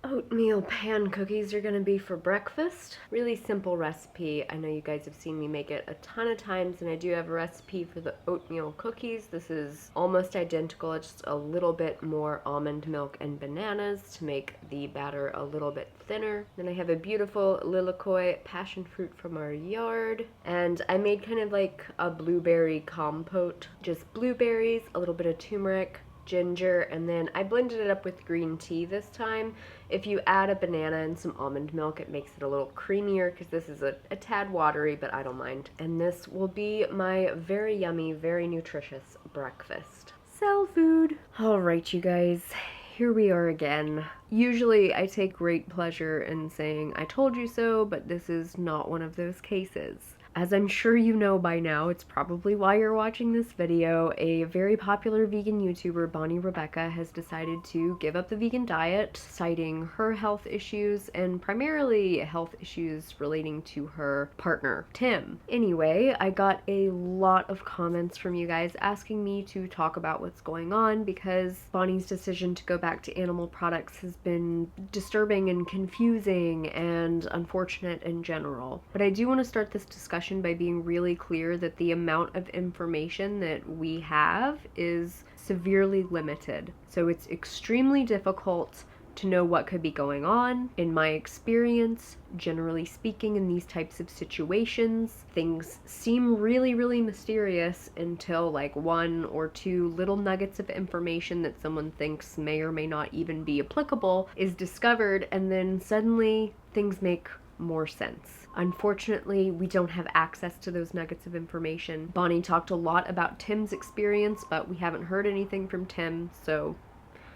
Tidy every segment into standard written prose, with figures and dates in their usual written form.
Oatmeal pan cookies are gonna be for breakfast. Really simple recipe. I know you guys have seen me make it a ton of times, and I do have a recipe for the oatmeal cookies. This is almost identical, it's just a little bit more almond milk and bananas to make the batter a little bit thinner. Then I have a beautiful lilykoi passion fruit from our yard, and I made kind of like a blueberry compote. Just blueberries, a little bit of turmeric, ginger, and then I blended it up with green tea this time. If you add a banana and some almond milk, it makes it a little creamier because this is a tad watery, but I don't mind. And this will be my very yummy, very nutritious breakfast. Cell food. All right, you guys. Here we are again. Usually I take great pleasure in saying I told you so, but this is not one of those cases. As I'm sure you know by now, it's probably why you're watching this video, a very popular vegan YouTuber, Bonny Rebecca, has decided to give up the vegan diet, citing her health issues and primarily health issues relating to her partner, Tim. Anyway, I got a lot of comments from you guys asking me to talk about what's going on because Bonny's decision to go back to animal products has been disturbing and confusing and unfortunate in general. But I do want to start this discussion by being really clear that the amount of information that we have is severely limited. So it's extremely difficult to know what could be going on. In my experience, generally speaking, in these types of situations, things seem really, really mysterious until like one or two little nuggets of information that someone thinks may or may not even be applicable is discovered, and then suddenly things make more sense. Unfortunately, we don't have access to those nuggets of information. Bonny talked a lot about Tim's experience, but we haven't heard anything from Tim, so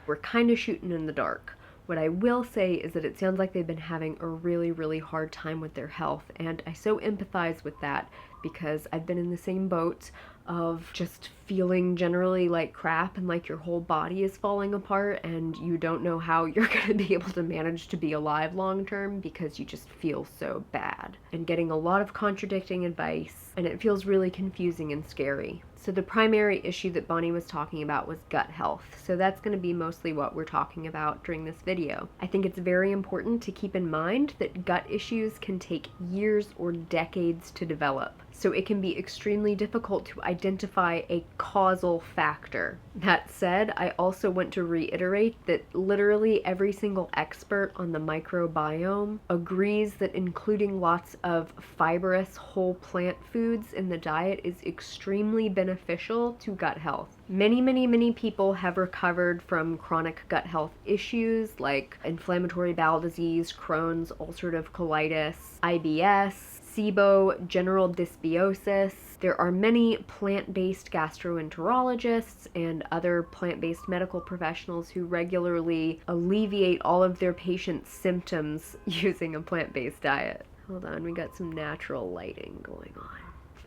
we're kind of shooting in the dark. What I will say is that it sounds like they've been having a really, really hard time with their health, and I so empathize with that because I've been in the same boat of just feeling generally like crap and like your whole body is falling apart and you don't know how you're going to be able to manage to be alive long term because you just feel so bad. And getting a lot of contradicting advice, and it feels really confusing and scary. So the primary issue that Bonny was talking about was gut health. So that's going to be mostly what we're talking about during this video. I think it's very important to keep in mind that gut issues can take years or decades to develop. So it can be extremely difficult to identify a causal factor. That said, I also want to reiterate that literally every single expert on the microbiome agrees that including lots of fibrous whole plant foods in the diet is extremely beneficial to gut health. Many people have recovered from chronic gut health issues like inflammatory bowel disease, Crohn's, ulcerative colitis, IBS, SIBO, general dysbiosis. There are many plant-based gastroenterologists and other plant-based medical professionals who regularly alleviate all of their patients' symptoms using a plant-based diet. Hold on, we got some natural lighting going on.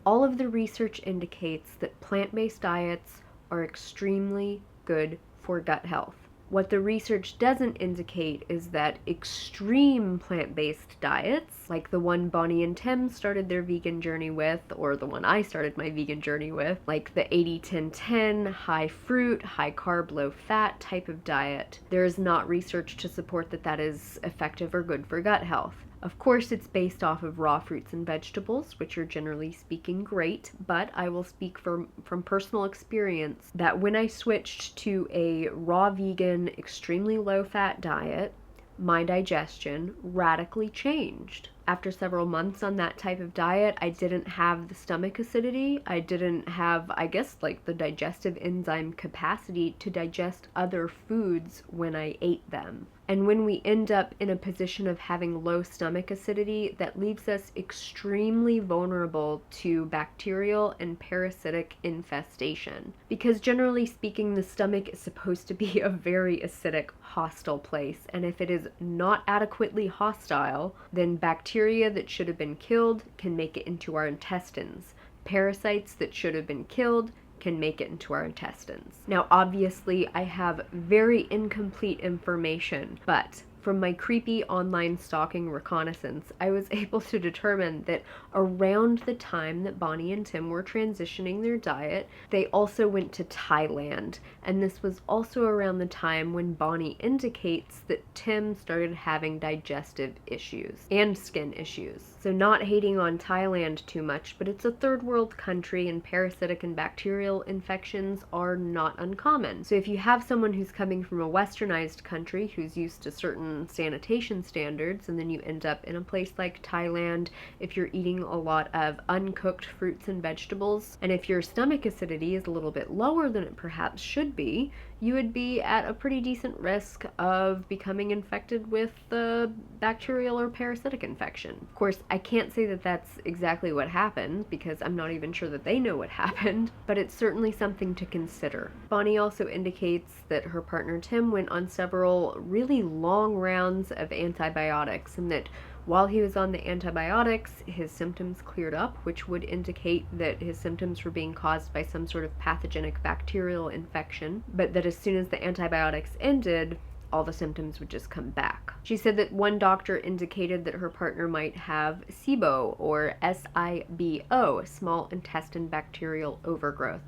All of the research indicates that plant-based diets are extremely good for gut health. What the research doesn't indicate is that extreme plant-based diets, like the one Bonny and Tim started their vegan journey with, or the one I started my vegan journey with, like the 80-10-10, high fruit, high carb, low fat type of diet, there is not research to support that that is effective or good for gut health. Of course, it's based off of raw fruits and vegetables, which are generally speaking great, but I will speak from personal experience that when I switched to a raw vegan, extremely low-fat diet, my digestion radically changed. After several months on that type of diet, I didn't have the stomach acidity. I didn't have, I guess, like the digestive enzyme capacity to digest other foods when I ate them. And when we end up in a position of having low stomach acidity, that leaves us extremely vulnerable to bacterial and parasitic infestation. Because generally speaking, the stomach is supposed to be a very acidic, hostile place. And if it is not adequately hostile, then bacteria that should have been killed can make it into our intestines. Parasites that should have been killed can make it into our intestines. Now, obviously, I have very incomplete information, but from my creepy online stalking reconnaissance, I was able to determine that around the time that Bonny and Tim were transitioning their diet, they also went to Thailand. And this was also around the time when Bonny indicates that Tim started having digestive issues and skin issues. So not hating on Thailand too much, but it's a third world country and parasitic and bacterial infections are not uncommon. So if you have someone who's coming from a westernized country who's used to certain sanitation standards, and then you end up in a place like Thailand, if you're eating a lot of uncooked fruits and vegetables, and if your stomach acidity is a little bit lower than it perhaps should be, you would be at a pretty decent risk of becoming infected with the bacterial or parasitic infection. Of course, I can't say that that's exactly what happened because I'm not even sure that they know what happened, but it's certainly something to consider. Bonny also indicates that her partner Tim went on several really long rounds of antibiotics, and that while he was on the antibiotics, his symptoms cleared up, which would indicate that his symptoms were being caused by some sort of pathogenic bacterial infection, but that as soon as the antibiotics ended, all the symptoms would just come back. She said that one doctor indicated that her partner might have SIBO, or SIBO, small intestine bacterial overgrowth.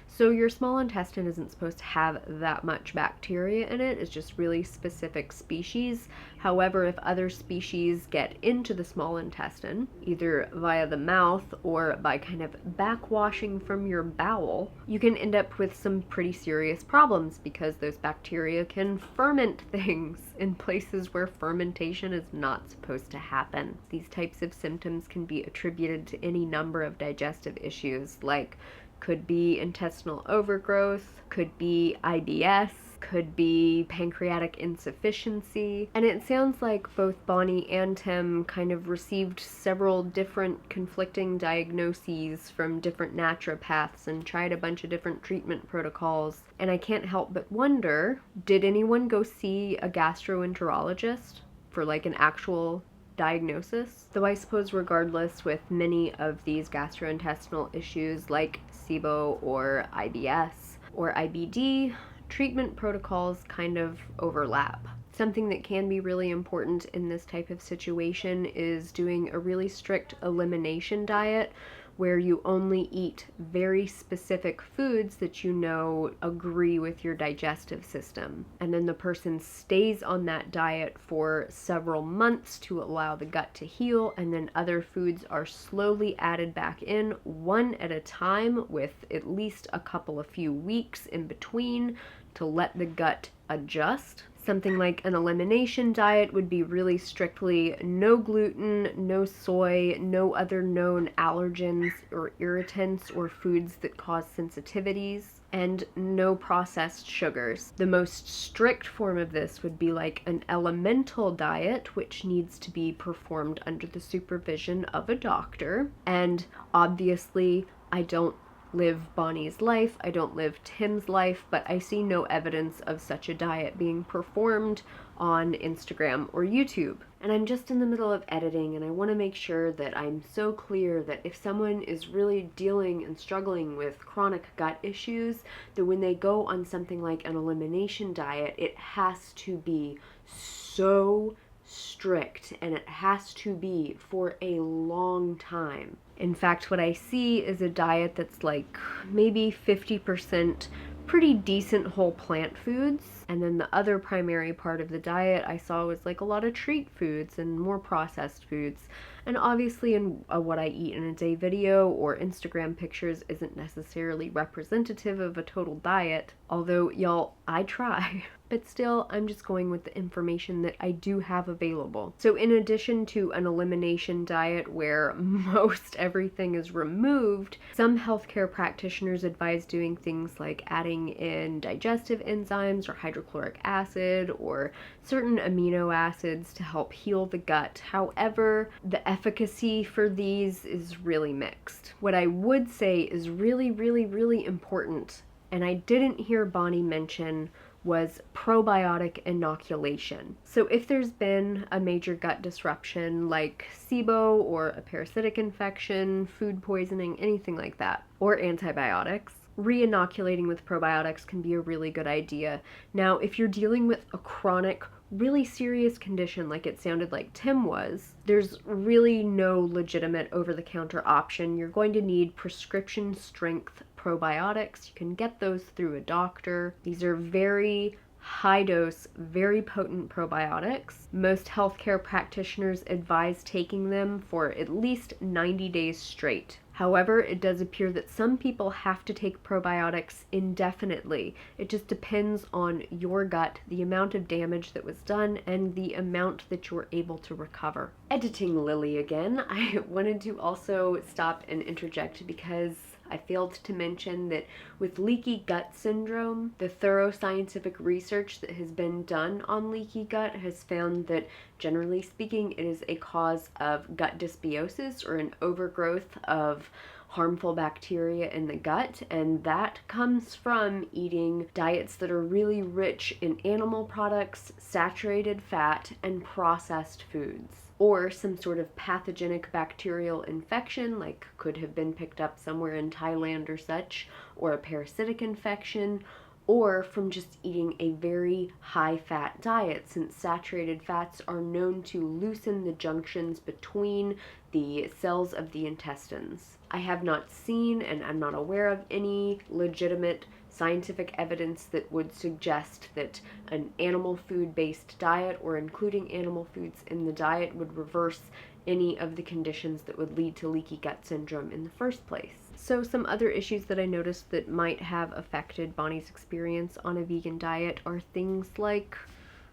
So your small intestine isn't supposed to have that much bacteria in it. It's just really specific species. However, if other species get into the small intestine, either via the mouth or by kind of backwashing from your bowel, you can end up with some pretty serious problems because those bacteria can ferment things in places where fermentation is not supposed to happen. These types of symptoms can be attributed to any number of digestive issues, like could be intestinal overgrowth, could be IBS, could be pancreatic insufficiency. And it sounds like both Bonny and Tim kind of received several different conflicting diagnoses from different naturopaths and tried a bunch of different treatment protocols. And I can't help but wonder, did anyone go see a gastroenterologist for like an actual diagnosis? Though I suppose regardless, with many of these gastrointestinal issues like SIBO or IBS or IBD, treatment protocols kind of overlap. Something that can be really important in this type of situation is doing a really strict elimination diet where you only eat very specific foods that you know agree with your digestive system. And then the person stays on that diet for several months to allow the gut to heal, and then other foods are slowly added back in one at a time with at least a few weeks in between to let the gut adjust. Something like an elimination diet would be really strictly no gluten, no soy, no other known allergens or irritants or foods that cause sensitivities, and no processed sugars. The most strict form of this would be like an elemental diet, which needs to be performed under the supervision of a doctor. And obviously, I don't live Bonny's life, I don't live Tim's life, but I see no evidence of such a diet being performed on Instagram or YouTube. And I'm just in the middle of editing, and I want to make sure that I'm so clear that if someone is really dealing and struggling with chronic gut issues, that when they go on something like an elimination diet, it has to be so strict, and it has to be for a long time. In fact, what I see is a diet that's like maybe 50% pretty decent whole plant foods, and then the other primary part of the diet I saw was like a lot of treat foods and more processed foods. And obviously in what I eat in a day video or Instagram pictures isn't necessarily representative of a total diet, although y'all, I try. But still, I'm just going with the information that I do have available. So in addition to an elimination diet where most everything is removed, some healthcare practitioners advise doing things like adding in digestive enzymes or hydrochloric acid or certain amino acids to help heal the gut. However, the efficacy for these is really mixed. What I would say is really, really, really important, and I didn't hear Bonny mention, was probiotic inoculation. So if there's been a major gut disruption like SIBO or a parasitic infection, food poisoning, anything like that, or antibiotics, re-inoculating with probiotics can be a really good idea. Now, if you're dealing with a chronic, really serious condition like it sounded like Tim was, there's really no legitimate over-the-counter option. You're going to need prescription strength probiotics. You can get those through a doctor. These are very high dose, very potent probiotics. Most healthcare practitioners advise taking them for at least 90 days straight. However, it does appear that some people have to take probiotics indefinitely. It just depends on your gut, the amount of damage that was done, and the amount that you're able to recover. Editing Lily again, I wanted to also stop and interject because I failed to mention that with leaky gut syndrome, the thorough scientific research that has been done on leaky gut has found that, generally speaking, it is a cause of gut dysbiosis, or an overgrowth of harmful bacteria in the gut, and that comes from eating diets that are really rich in animal products, saturated fat, and processed foods, or some sort of pathogenic bacterial infection, like could have been picked up somewhere in Thailand or such, or a parasitic infection, or from just eating a very high-fat diet, since saturated fats are known to loosen the junctions between the cells of the intestines. I have not seen, and I'm not aware of, any legitimate scientific evidence that would suggest that an animal food-based diet or including animal foods in the diet would reverse any of the conditions that would lead to leaky gut syndrome in the first place. So some other issues that I noticed that might have affected Bonny's experience on a vegan diet are things like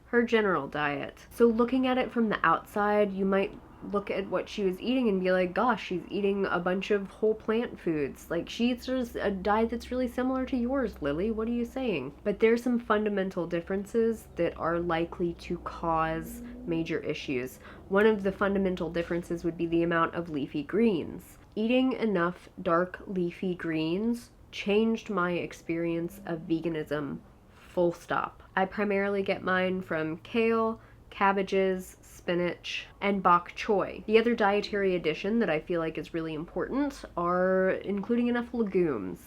her general diet. So looking at it from the outside, you might look at what she was eating and be like, gosh, she's eating a bunch of whole plant foods. Like, she eats a diet that's really similar to yours, Lily. What are you saying? But there's some fundamental differences that are likely to cause major issues. One of the fundamental differences would be the amount of leafy greens. Eating enough dark leafy greens changed my experience of veganism, full stop. I primarily get mine from kale, cabbages, spinach, and bok choy. The other dietary addition that I feel like is really important are including enough legumes.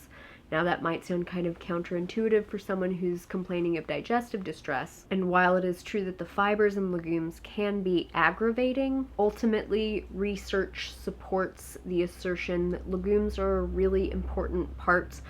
Now that might sound kind of counterintuitive for someone who's complaining of digestive distress, and while it is true that the fibers in legumes can be aggravating, ultimately research supports the assertion that legumes are a really important part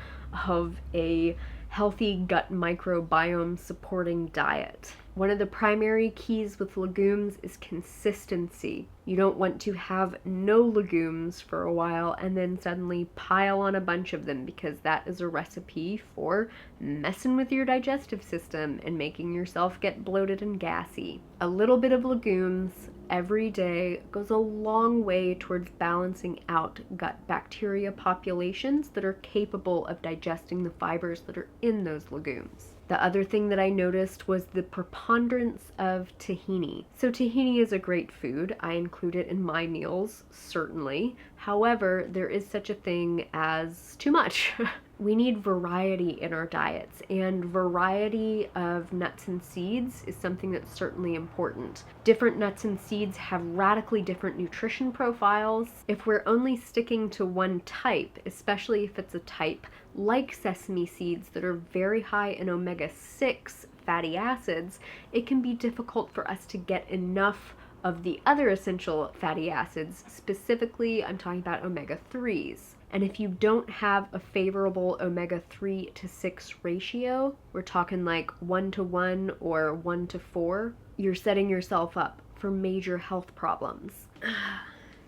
of a healthy gut microbiome supporting diet. One of the primary keys with legumes is consistency. You don't want to have no legumes for a while and then suddenly pile on a bunch of them, because that is a recipe for messing with your digestive system and making yourself get bloated and gassy. A little bit of legumes every day goes a long way towards balancing out gut bacteria populations that are capable of digesting the fibers that are in those legumes. The other thing that I noticed was the preponderance of tahini. So tahini is a great food. I include it in my meals, certainly. However, there is such a thing as too much. We need variety in our diets, and variety of nuts and seeds is something that's certainly important. Different nuts and seeds have radically different nutrition profiles. If we're only sticking to one type, especially if it's a type like sesame seeds that are very high in omega-6 fatty acids, it can be difficult for us to get enough of the other essential fatty acids. Specifically, I'm talking about omega-3s. And if you don't have a favorable omega-3 to 6 ratio, we're talking like 1:1 or 1:4, you're setting yourself up for major health problems.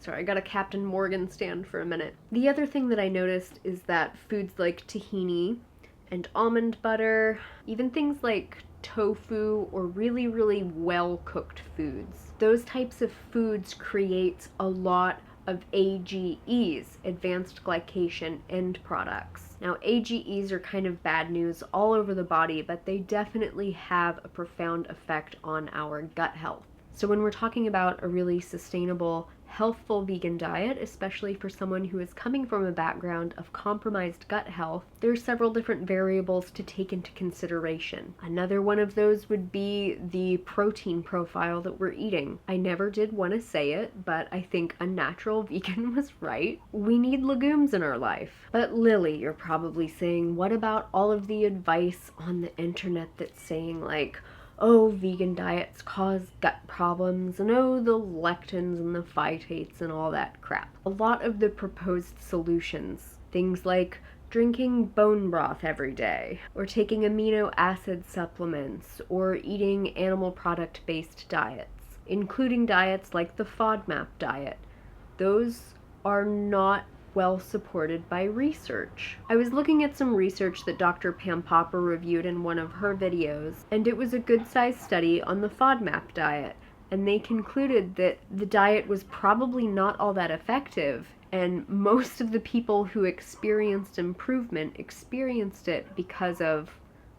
Sorry, I got a Captain Morgan stand for a minute. The other thing that I noticed is that foods like tahini and almond butter, even things like tofu or really, really well-cooked foods, those types of foods create a lot of AGEs, advanced glycation end products. Now, AGEs are kind of bad news all over the body, but they definitely have a profound effect on our gut health. So when we're talking about a really sustainable, healthful vegan diet, especially for someone who is coming from a background of compromised gut health, there are several different variables to take into consideration. Another one of those would be the protein profile that we're eating. I never did want to say it, but I think a natural vegan was right. We need legumes in our life. But Lily, you're probably saying, what about all of the advice on the internet that's saying like, oh, vegan diets cause gut problems, and oh, the lectins and the phytates and all that crap. A lot of the proposed solutions, things like drinking bone broth every day, or taking amino acid supplements, or eating animal product-based diets, including diets like the FODMAP diet, those are not well supported by research. I was looking at some research that Dr. Pam Popper reviewed in one of her videos, and it was a good-sized study on the FODMAP diet, and they concluded that the diet was probably not all that effective, and most of the people who experienced improvement experienced it because of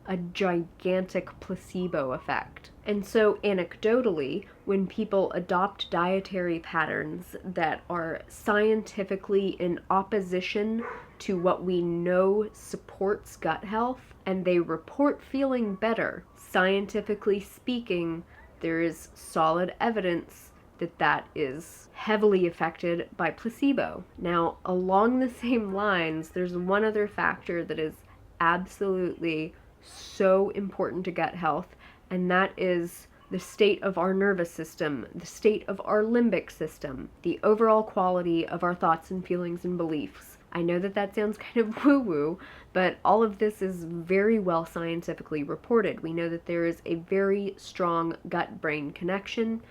a gigantic placebo effect. And so anecdotally, when people adopt dietary patterns that are scientifically in opposition to what we know supports gut health, and they report feeling better, scientifically speaking, there is solid evidence that that is heavily affected by placebo. Now, along the same lines, there's one other factor that is absolutely so important to gut health, and that is the state of our nervous system, the state of our limbic system, the overall quality of our thoughts and feelings and beliefs. I know that that sounds kind of woo-woo, but all of this is very well scientifically reported. We know that there is a very strong gut-brain connection.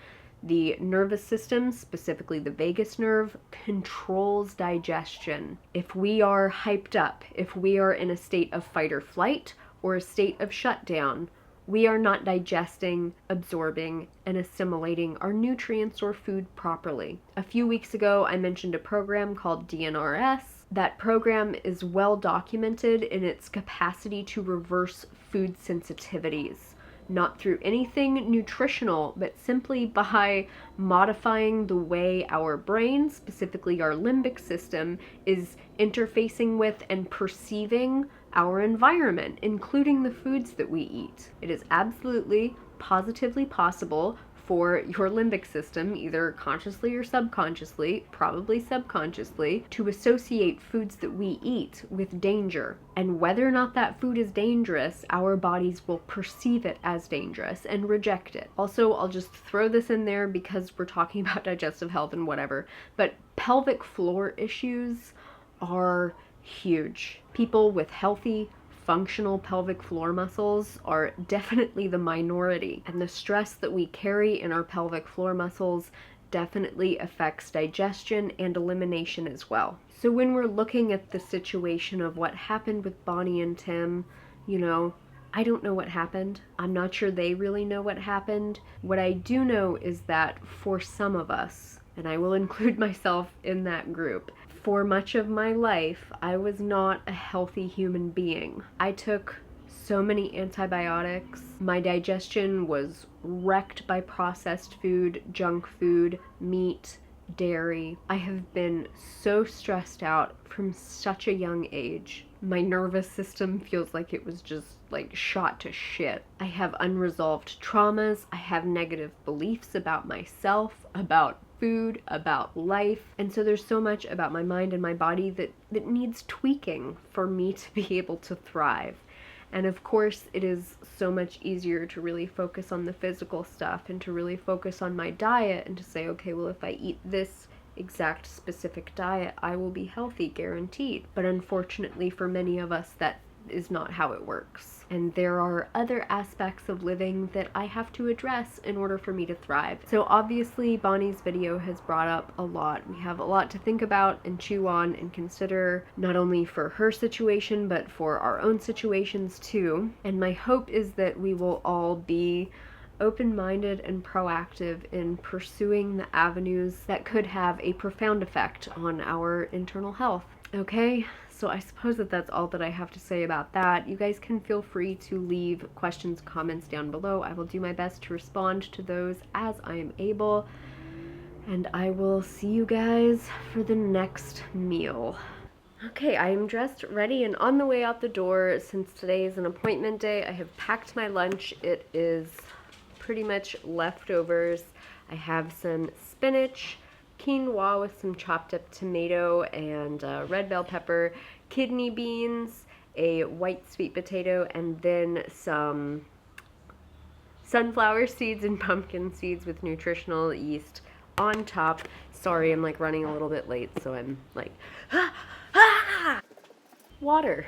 The nervous system, specifically the vagus nerve, controls digestion. If we are hyped up, if we are in a state of fight or flight, or a state of shutdown, we are not digesting, absorbing, and assimilating our nutrients or food properly. A few weeks ago, I mentioned a program called DNRS. That program is well documented in its capacity to reverse food sensitivities, not through anything nutritional, but simply by modifying the way our brain, specifically our limbic system, is interfacing with and perceiving our environment, including the foods that we eat. It is absolutely, positively possible for your limbic system, either consciously or subconsciously, probably subconsciously, to associate foods that we eat with danger. And whether or not that food is dangerous, our bodies will perceive it as dangerous and reject it. Also, I'll just throw this in there because we're talking about digestive health and whatever, but pelvic floor issues are huge. People with healthy, functional pelvic floor muscles are definitely the minority, and the stress that we carry in our pelvic floor muscles definitely affects digestion and elimination as well. So when we're looking at the situation of what happened with Bonny and Tim, you know, I don't know what happened. I'm not sure they really know what happened. What I do know is that for some of us, and I will include myself in that group, for much of my life, I was not a healthy human being. I took so many antibiotics. My digestion was wrecked by processed food, junk food, meat, dairy. I have been so stressed out from such a young age. My nervous system feels like it was just like shot to shit. I have unresolved traumas. I have negative beliefs about myself, about food, about life. And so there's so much about my mind and my body that needs tweaking for me to be able to thrive. And of course, it is so much easier to really focus on the physical stuff and to really focus on my diet and to say, okay, well, if I eat this exact specific diet, I will be healthy, guaranteed. But unfortunately, for many of us, that is not how it works. And there are other aspects of living that I have to address in order for me to thrive. So obviously, Bonny's video has brought up a lot. We have a lot to think about and chew on and consider, not only for her situation, but for our own situations too. And my hope is that we will all be open-minded and proactive in pursuing the avenues that could have a profound effect on our internal health. Okay, so I suppose that's all that I have to say about that. You guys can feel free to leave questions, comments down below. I will do my best to respond to those as I am able. And I will see you guys for the next meal. Okay, I am dressed, ready, and on the way out the door. Since today is an appointment day, I have packed my lunch. It is pretty much leftovers. I have some spinach, quinoa with some chopped up tomato and red bell pepper, kidney beans, a white sweet potato, and then some sunflower seeds and pumpkin seeds with nutritional yeast on top. Sorry, I'm like running a little bit late, so I'm like, water,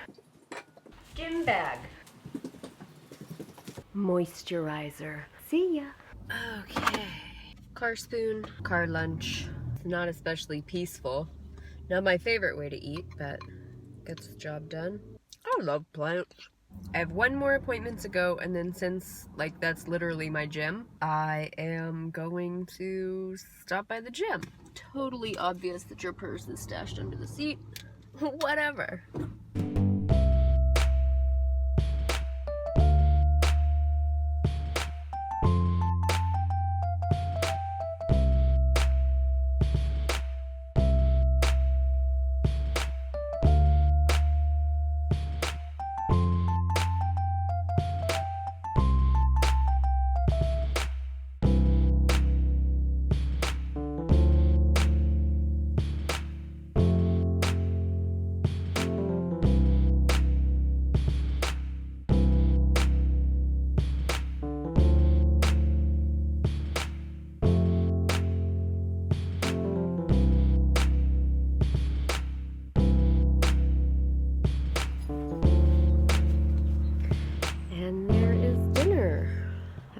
gym bag, moisturizer. See ya. Okay. Car spoon, car lunch. It's not especially peaceful. Not my favorite way to eat, but gets the job done. I love plants. I have one more appointment to go, and then since, like, that's literally my gym, I am going to stop by the gym. Totally obvious that your purse is stashed under the seat. Whatever.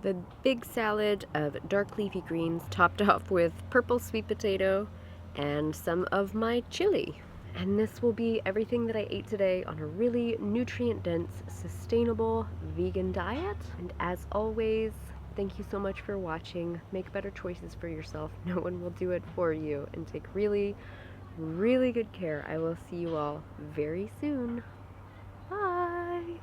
A big salad of dark leafy greens topped off with purple sweet potato and some of my chili. And this will be everything that I ate today on a really nutrient-dense, sustainable vegan diet. And as always, thank you so much for watching. Make better choices for yourself. No one will do it for you. And take really, really good care. I will see you all very soon. Bye!